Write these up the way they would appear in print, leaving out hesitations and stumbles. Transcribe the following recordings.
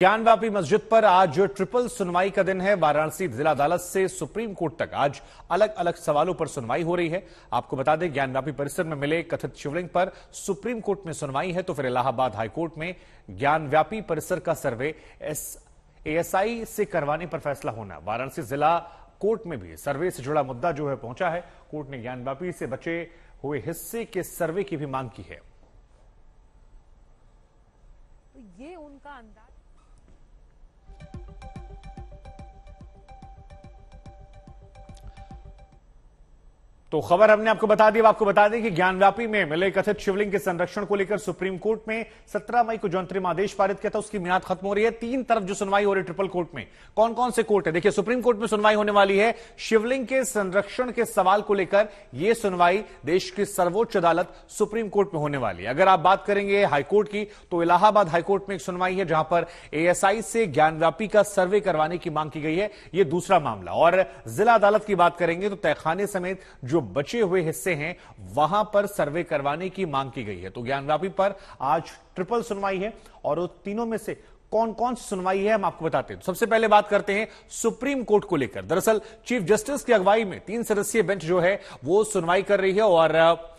ज्ञानव्यापी मस्जिद पर आज ट्रिपल सुनवाई का दिन है। वाराणसी जिला अदालत से सुप्रीम कोर्ट तक आज अलग अलग सवालों पर सुनवाई हो रही है। आपको बता दें, ज्ञानव्यापी परिसर में मिले कथित शिवलिंग पर सुप्रीम कोर्ट में सुनवाई है, तो फिर इलाहाबाद हाईकोर्ट में ज्ञानव्यापी परिसर का सर्वे एएसआई से करवाने पर फैसला होना। वाराणसी जिला कोर्ट में भी सर्वे से जुड़ा मुद्दा जो है पहुंचा है। कोर्ट ने ज्ञानव्यापी से बचे हुए हिस्से के सर्वे की भी मांग की है। तो ये उनका अंदाज तो खबर हमने आपको बता दी। आपको बता दें कि ज्ञानव्यापी में मिले कथित शिवलिंग के संरक्षण को लेकर सुप्रीम कोर्ट में 17 मई को जो अंतरिम आदेश पारित किया था, उसकी मियाद खत्म हो रही है। 3 तरफ जो सुनवाई हो रही है ट्रिपल कोर्ट में, कौन कौन से कोर्ट है देखिए। सुप्रीम कोर्ट में सुनवाई होने वाली है शिवलिंग के संरक्षण के सवाल को लेकर। यह सुनवाई देश की सर्वोच्च अदालत सुप्रीम कोर्ट में होने वाली है। अगर आप बात करेंगे हाईकोर्ट की, तो इलाहाबाद हाईकोर्ट में एक सुनवाई है जहां पर एएसआई से ज्ञानव्यापी का सर्वे करवाने की मांग की गई है। यह दूसरा मामला। और जिला अदालत की बात करेंगे तो तहखाने समेत जो बचे हुए हिस्से हैं वहां पर सर्वे करवाने की मांग की गई है। तो ज्ञानव्यापी पर आज ट्रिपल सुनवाई है और उन तीनों में से कौन कौन सी सुनवाई है हम आपको बताते हैं। सबसे पहले बात करते हैं सुप्रीम कोर्ट को लेकर। दरअसल चीफ जस्टिस की अगुवाई में 3 सदस्यीय बेंच जो है वो सुनवाई कर रही है और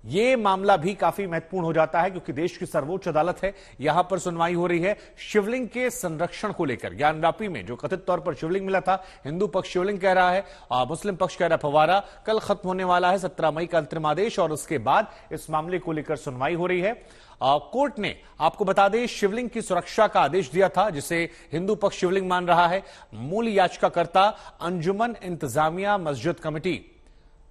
यह मामला भी काफी महत्वपूर्ण हो जाता है क्योंकि देश की सर्वोच्च अदालत है, यहां पर सुनवाई हो रही है शिवलिंग के संरक्षण को लेकर। ज्ञानव्यापी में जो कथित तौर पर शिवलिंग मिला था, हिंदू पक्ष शिवलिंग कह रहा है, मुस्लिम पक्ष कह रहा है फव्वारा। कल खत्म होने वाला है 17 मई का अंतरिम आदेश और उसके बाद इस मामले को लेकर सुनवाई हो रही है। कोर्ट ने आपको बता दें शिवलिंग की सुरक्षा का आदेश दिया था, जिसे हिंदू पक्ष शिवलिंग मान रहा है। मूल याचिकाकर्ता अंजुमन इंतजामिया मस्जिद कमेटी,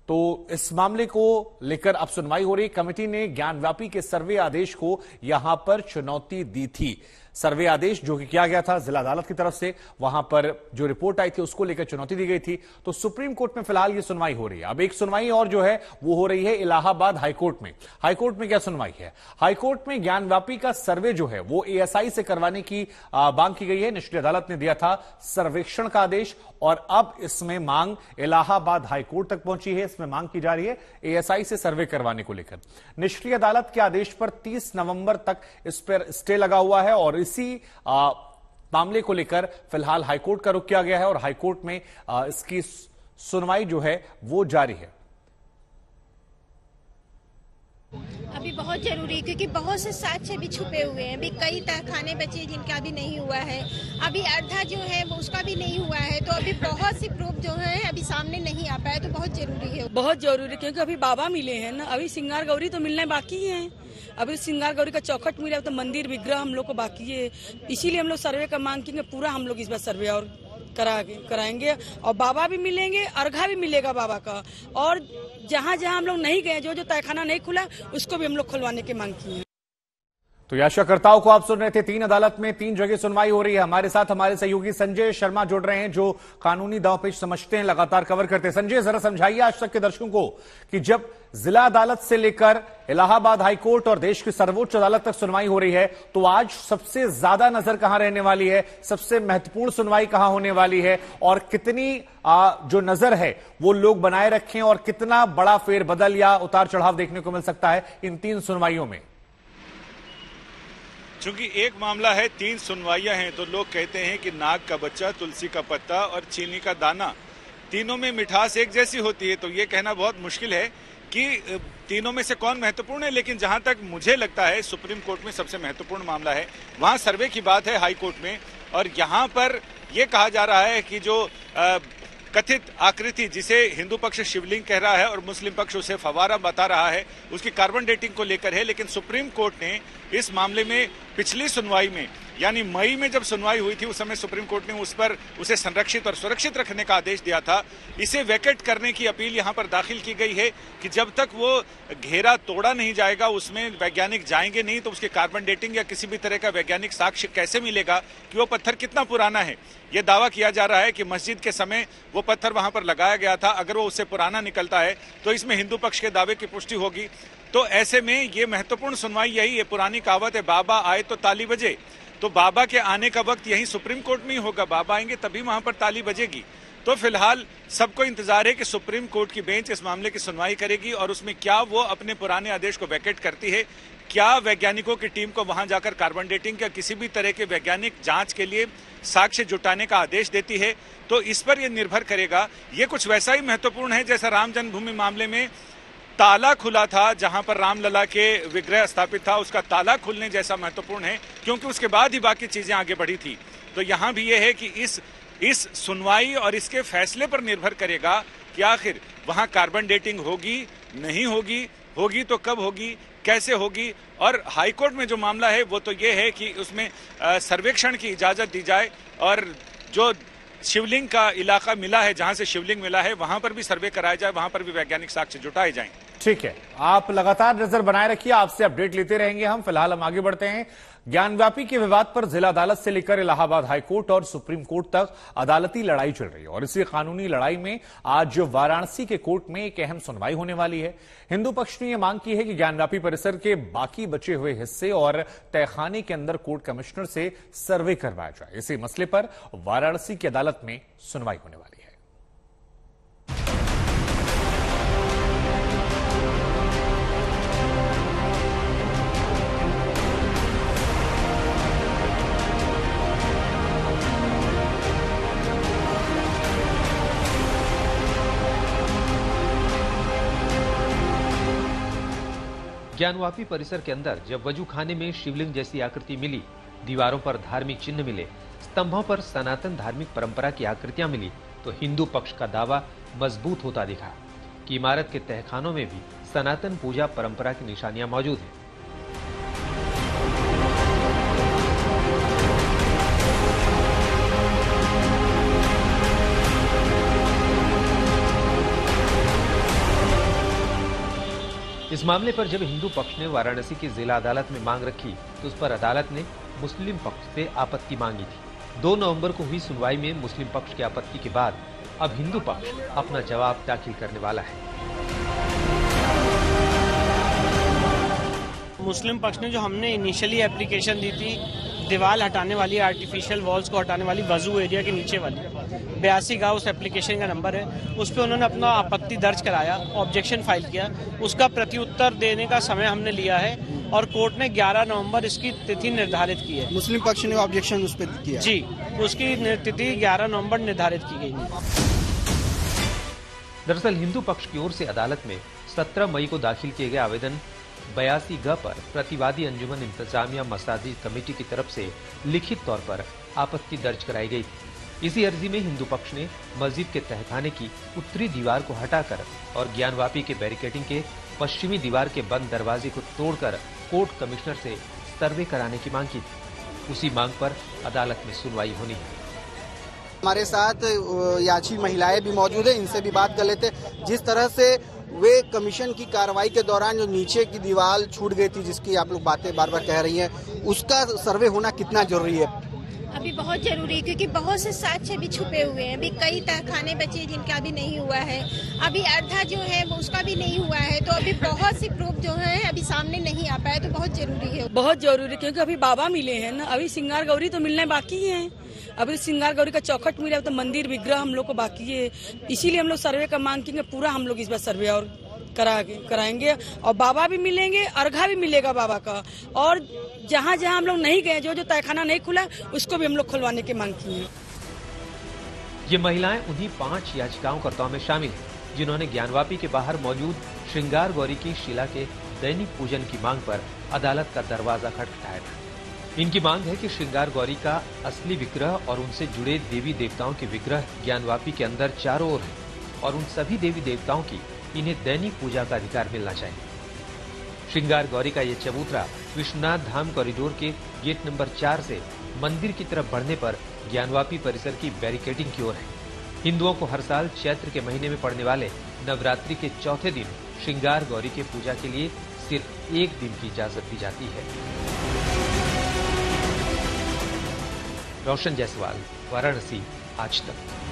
तो इस मामले को लेकर अब सुनवाई हो रही। कमेटी ने ज्ञानव्यापी के सर्वे आदेश को यहां पर चुनौती दी थी। सर्वे आदेश जो कि किया गया था जिला अदालत की तरफ से, वहां पर जो रिपोर्ट आई थी उसको लेकर चुनौती दी गई थी। तो सुप्रीम कोर्ट में फिलहाल ये सुनवाई हो रही है। अब एक सुनवाई और जो है वो हो रही है इलाहाबाद हाईकोर्ट में। हाईकोर्ट में क्या सुनवाई है? हाईकोर्ट में ज्ञानव्यापी का सर्वे जो है वो एएसआई से करवाने की मांग की गई है। निचली अदालत ने दिया था सर्वेक्षण का आदेश और अब इसमें मांग इलाहाबाद हाईकोर्ट तक पहुंची है। इसमें मांग की जा रही है एएसआई से सर्वे करवाने को लेकर। निचली अदालत के आदेश पर 30 नवंबर तक इस पर स्टे लगा हुआ है और इसी मामले को लेकर फिलहाल हाईकोर्ट का रुख किया गया है और हाईकोर्ट में इसकी सुनवाई जो है वो जारी है। अभी बहुत जरूरी है क्योंकि बहुत से साक्ष्य भी छुपे हुए हैं। अभी कई तहखाने बचे हैं जिनका भी नहीं हुआ है। अभी अर्धा जो है वो उसका भी नहीं हुआ है। तो अभी बहुत सी प्रूफ जो है अभी सामने नहीं आ पाया। तो बहुत जरूरी है, बहुत जरूरी, क्योंकि अभी बाबा मिले हैं ना। अभी श्रृंगार गौरी तो मिलने बाकी है। अभी श्रृंगार गौरी का चौखट मिला तो मंदिर विग्रह हम लोग को बाकी है। इसीलिए हम लोग सर्वे का मांग करेंगे। पूरा हम लोग इस बार सर्वे और कराएंगे और बाबा भी मिलेंगे, अर्घा भी मिलेगा बाबा का। और जहाँ जहाँ हम लोग नहीं गए, जो जो तहखाना नहीं खुला, उसको भी हम लोग खुलवाने की मांग की है। तो याचिकाकर्ताओं को आप सुन रहे थे। 3 अदालत में 3 जगह सुनवाई हो रही है। हमारे साथ हमारे सहयोगी संजय शर्मा जुड़ रहे हैं जो कानूनी दांवपेच समझते हैं, लगातार कवर करते हैं। संजय, जरा समझाइए आज तक के दर्शकों को कि जब जिला अदालत से लेकर इलाहाबाद हाईकोर्ट और देश की सर्वोच्च अदालत तक सुनवाई हो रही है, तो आज सबसे ज्यादा नजर कहां रहने वाली है, सबसे महत्वपूर्ण सुनवाई कहां होने वाली है और कितनी जो नजर है वो लोग बनाए रखें और कितना बड़ा फेरबदल या उतार चढ़ाव देखने को मिल सकता है इन 3 सुनवाइयों में? चूंकि एक मामला है, 3 सुनवाइयां हैं, तो लोग कहते हैं कि नाग का बच्चा, तुलसी का पत्ता और चीनी का दाना, तीनों में मिठास एक जैसी होती है। तो ये कहना बहुत मुश्किल है कि तीनों में से कौन महत्वपूर्ण है। लेकिन जहां तक मुझे लगता है सुप्रीम कोर्ट में सबसे महत्वपूर्ण मामला है, वहां सर्वे की बात है हाई कोर्ट में। और यहां पर यह कहा जा रहा है कि जो कथित आकृति जिसे हिंदू पक्ष शिवलिंग कह रहा है और मुस्लिम पक्ष उसे फव्वारा बता रहा है, उसकी कार्बन डेटिंग को लेकर है। लेकिन सुप्रीम कोर्ट ने इस मामले में पिछली सुनवाई में, यानी मई में जब सुनवाई हुई थी, उस समय सुप्रीम कोर्ट ने उस पर उसे संरक्षित और सुरक्षित रखने का आदेश दिया था। इसे वैकेट करने की अपील यहां पर दाखिल की गई है कि जब तक वो घेरा तोड़ा नहीं जाएगा, उसमें वैज्ञानिक जाएंगे नहीं, तो उसके कार्बन डेटिंग या किसी भी तरह का वैज्ञानिक साक्ष्य कैसे मिलेगा कि वो पत्थर कितना पुराना है। यह दावा किया जा रहा है कि मस्जिद के समय वो पत्थर वहां पर लगाया गया था। अगर वो उससे पुराना निकलता है तो इसमें हिंदू पक्ष के दावे की पुष्टि होगी। तो ऐसे में ये महत्वपूर्ण सुनवाई यही है। पुरानी कहावत है, बाबा आए तो ताली बजे। तो बाबा के आने का वक्त यही सुप्रीम कोर्ट में ही होगा। बाबा आएंगे तभी वहां पर ताली बजेगी। तो फिलहाल सबको इंतजार है कि सुप्रीम कोर्ट की बेंच इस मामले की सुनवाई करेगी और उसमें क्या वो अपने पुराने आदेश को वैकेट करती है, क्या वैज्ञानिकों की टीम को वहां जाकर कार्बन डेटिंग या किसी भी तरह के वैज्ञानिक जांच के लिए साक्ष्य जुटाने का आदेश देती है। तो इस पर यह निर्भर करेगा। ये कुछ वैसा ही महत्वपूर्ण है जैसा राम जन्मभूमि मामले में ताला खुला था, जहां पर रामलला के विग्रह स्थापित था, उसका ताला खुलने जैसा महत्वपूर्ण है, क्योंकि उसके बाद ही बाकी चीजें आगे बढ़ी थी। तो यहां भी यह है कि इस सुनवाई और इसके फैसले पर निर्भर करेगा कि आखिर वहां कार्बन डेटिंग होगी, नहीं होगी, होगी तो कब होगी, कैसे होगी। और हाईकोर्ट में जो मामला है वो तो ये है कि उसमें सर्वेक्षण की इजाजत दी जाए और जो शिवलिंग का इलाका मिला है, जहां से शिवलिंग मिला है, वहां पर भी सर्वे कराया जाए, वहां पर भी वैज्ञानिक साक्ष्य जुटाए जाएं। ठीक है, आप लगातार नजर बनाए रखिए, आपसे अपडेट लेते रहेंगे हम। फिलहाल हम आगे बढ़ते हैं। ज्ञानव्यापी के विवाद पर जिला अदालत से लेकर इलाहाबाद हाईकोर्ट और सुप्रीम कोर्ट तक अदालती लड़ाई चल रही है और इसी कानूनी लड़ाई में आज वाराणसी के कोर्ट में एक अहम सुनवाई होने वाली है। हिंदू पक्ष ने यह मांग की है कि ज्ञानव्यापी परिसर के बाकी बचे हुए हिस्से और तहखाने के अंदर कोर्ट कमिश्नर से सर्वे करवाया जाए। इसी मसले पर वाराणसी की अदालत में सुनवाई होने वाली है। ज्ञानवापी परिसर के अंदर जब वजू खाने में शिवलिंग जैसी आकृति मिली, दीवारों पर धार्मिक चिन्ह मिले, स्तंभों पर सनातन धार्मिक परंपरा की आकृतियां मिली, तो हिंदू पक्ष का दावा मजबूत होता दिखा कि इमारत के तहखानों में भी सनातन पूजा परंपरा की निशानियां मौजूद हैं। इस मामले पर जब हिंदू पक्ष ने वाराणसी की जिला अदालत में मांग रखी तो उस पर अदालत ने मुस्लिम पक्ष से आपत्ति मांगी थी। 2 नवंबर को हुई सुनवाई में मुस्लिम पक्ष की आपत्ति के बाद अब हिंदू पक्ष अपना जवाब दाखिल करने वाला है। मुस्लिम पक्ष ने जो हमने इनिशियली एप्लीकेशन दी थी दीवार हटाने वाली, आर्टिफिशियल वॉल्स को हटाने वाली, वजू एरिया के नीचे वाली 82 का उस एप्लीकेशन का नंबर है, उस पर उन्होंने अपना आपत्ति दर्ज कराया, ऑब्जेक्शन फाइल किया। उसका प्रत्युत्तर देने का समय हमने लिया है और कोर्ट ने 11 नवंबर इसकी तिथि निर्धारित की है। मुस्लिम पक्ष ने ऑब्जेक्शन उस पर किया जी, उसकी तिथि 11 नवंबर निर्धारित की गई है। दरअसल हिंदू पक्ष की ओर से अदालत में 17 मई को दाखिल किए गए आवेदन 82 पर प्रतिवादी अंजुमन इंतजामिया मसाजिद कमेटी की तरफ से लिखित तौर पर आपत्ति दर्ज कराई गई थी। इसी अर्जी में हिंदू पक्ष ने मस्जिद के तहखाने की उत्तरी दीवार को हटाकर और ज्ञानवापी के बैरिकेडिंग के पश्चिमी दीवार के बंद दरवाजे को तोड़कर कोर्ट कमिश्नर से सर्वे कराने की मांग की थी। उसी मांग पर अदालत में सुनवाई होनी है। हमारे साथ याची महिलाएं भी मौजूद है, इनसे भी बात कर लेते। जिस तरह से वे कमीशन की कार्रवाई के दौरान जो नीचे की दीवार छूट गई थी, जिसकी आप लोग बातें बार बार कह रही हैं, उसका सर्वे होना कितना जरूरी है? अभी बहुत जरूरी है क्योंकि बहुत से साक्ष्य भी छुपे हुए हैं। अभी कई तहखाने बचे हैं जिनका अभी नहीं हुआ है, अभी अर्धा जो है वो उसका भी नहीं हुआ है। तो अभी बहुत सी प्रूफ जो है अभी सामने नहीं आ पाए, तो बहुत जरूरी है। बहुत जरूरी, क्योंकि अभी बाबा मिले हैं ना, अभी श्रृंगार गौरी तो मिलने बाकी है। अभी श्रृंगार गौरी का चौखट मिला तो मंदिर विग्रह हम लोग को बाकी है। इसीलिए हम लोग सर्वे का मांग करेंगे, पूरा हम लोग इस बार सर्वे और कराएंगे और बाबा भी मिलेंगे, अर्घा भी मिलेगा बाबा का। और जहाँ जहाँ हम लोग नहीं गए, जो तहखाना नहीं खुला, उसको भी हम लोग खुलवाने की मांग की है। ये महिलाएं उन्हीं 5 याचिकाकर्ताओं में शामिल हैं जिन्होंने ज्ञानवापी के बाहर मौजूद श्रृंगार गौरी की शिला के दैनिक पूजन की मांग पर अदालत का दरवाजा खटखटाया था। इनकी मांग है कि श्रृंगार गौरी का असली विग्रह और उनसे जुड़े देवी देवताओं के विग्रह ज्ञानवापी के अंदर चारों ओर हैं और उन सभी देवी देवताओं की इन्हें दैनिक पूजा का अधिकार मिलना चाहिए। श्रृंगार गौरी का ये चबूतरा विश्वनाथ धाम कॉरिडोर के गेट नंबर 4 से मंदिर की तरफ बढ़ने पर ज्ञानवापी परिसर की बैरिकेडिंग की ओर है। हिंदुओं को हर साल चैत्र के महीने में पड़ने वाले नवरात्रि के चौथे दिन श्रृंगार गौरी के पूजा के लिए सिर्फ 1 दिन की इजाजत दी जाती है। रोशन जायसवाल, वाराणसी, आज तक।